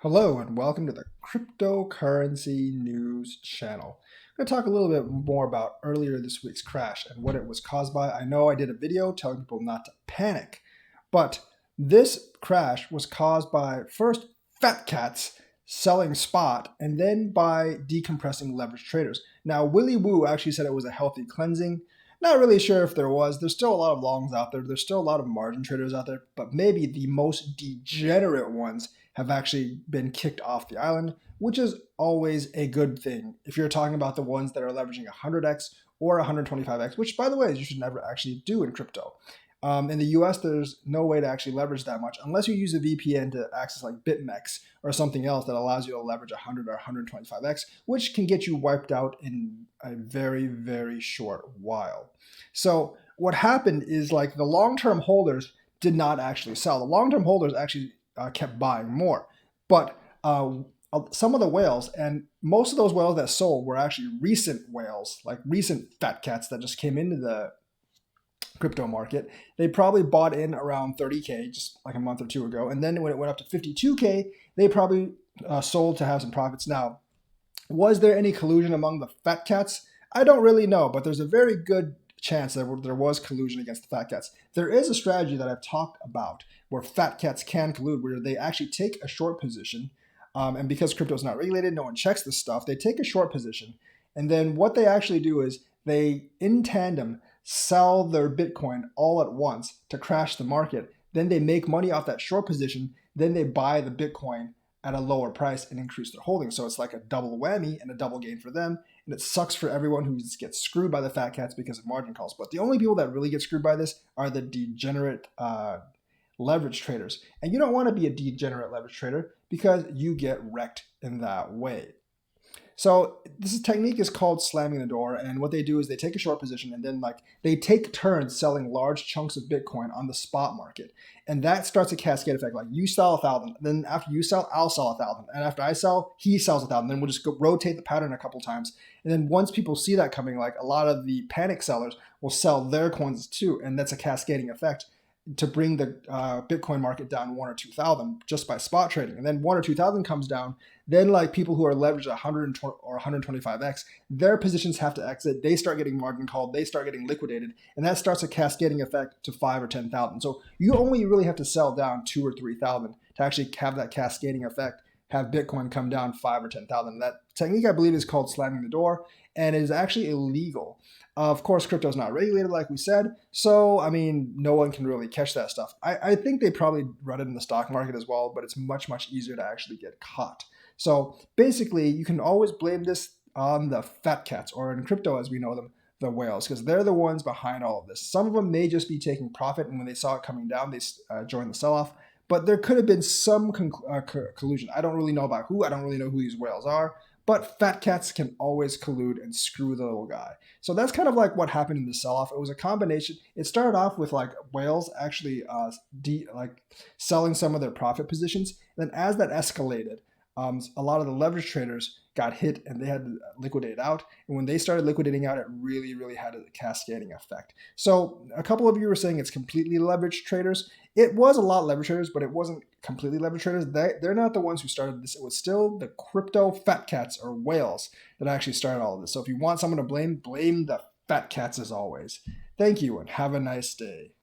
Hello and welcome to the Cryptocurrency News channel. I'm going to talk a little bit more about earlier this week's crash and what it was caused by. I know I did a video telling people not to panic, but this crash was caused by first FATCATS selling spot and then by decompressing leverage traders. Now, Willy Woo actually said it was a healthy cleansing. Not really sure if there was. There's still a lot of longs out there. There's still a lot of margin traders out there, but maybe the most degenerate ones have actually been kicked off the island, which is always a good thing. If you're talking about the ones that are leveraging 100x or 125x, which by the way, you should never actually do in crypto. In the US, there's no way to actually leverage that much unless you use a VPN to access like BitMEX or something else that allows you to leverage 100 or 125x, which can get you wiped out in a very, very short while. So what happened is like the long-term holders did not actually sell. The long-term holders actually kept buying more. But some of the whales, and most of those whales that sold were actually recent whales, like recent fat cats that just came into the crypto market. They probably bought in around 30K just like a month or two ago. And then when it went up to 52K, they probably sold to have some profits. Now, was there any collusion among the fat cats? I don't really know, but there's a very good chance that there was collusion against the fat cats. There is a strategy that I've talked about where fat cats can collude, where they actually take a short position. And because crypto is not regulated, no one checks this stuff. They take a short position. And then what they actually do is they, in tandem, sell their Bitcoin all at once to crash the market. Then they make money off that short position. Then they buy the Bitcoin at a lower price and increase their holdings. So it's like a double whammy and a double gain for them. And it sucks for everyone who gets screwed by the fat cats because of margin calls. But the only people that really get screwed by this are the degenerate leverage traders. And you don't want to be a degenerate leverage trader because you get wrecked in that way. So this technique is called slamming the door, and what they do is they take a short position and then like they take turns selling large chunks of Bitcoin on the spot market, and that starts a cascade effect. Like you sell 1,000, then after you sell, I'll sell 1,000, and after I sell, he sells 1,000. Then we'll just rotate the pattern a couple times, and then once people see that coming, like a lot of the panic sellers will sell their coins too, and that's a cascading effect to bring the Bitcoin market down 1 or 2,000 just by spot trading. And then 1 or 2,000 comes down, then like people who are leveraged 120 or 125x, their positions have to exit. They start getting margin called, they start getting liquidated, and that starts a cascading effect to 5 or 10,000. So you only really have to sell down 2 or 3,000 to actually have that cascading effect, have Bitcoin come down 5 or 10,000. That technique, I believe, is called slamming the door, and it is actually illegal. Of course, crypto is not regulated, like we said. So, I mean, no one can really catch that stuff. I think they probably run it in the stock market as well, but it's much, much easier to actually get caught. So basically, you can always blame this on the fat cats, or in crypto as we know them, the whales, because they're the ones behind all of this. Some of them may just be taking profit, and when they saw it coming down, they joined the sell-off. But there could have been some collusion. I don't really know about who. I don't really know who these whales are. But fat cats can always collude and screw the little guy. So that's kind of like what happened in the sell-off. It was a combination. It started off with like whales actually like selling some of their profit positions. And then as that escalated, a lot of the leverage traders got hit and they had to liquidate out. And when they started liquidating out, it really, really had a cascading effect. So a couple of you were saying it's completely leverage traders. It was a lot leverage traders, but it wasn't completely leverage traders. They're not the ones who started this. It was still the crypto fat cats or whales that actually started all of this. So if you want someone to blame the fat cats as always. Thank you and have a nice day.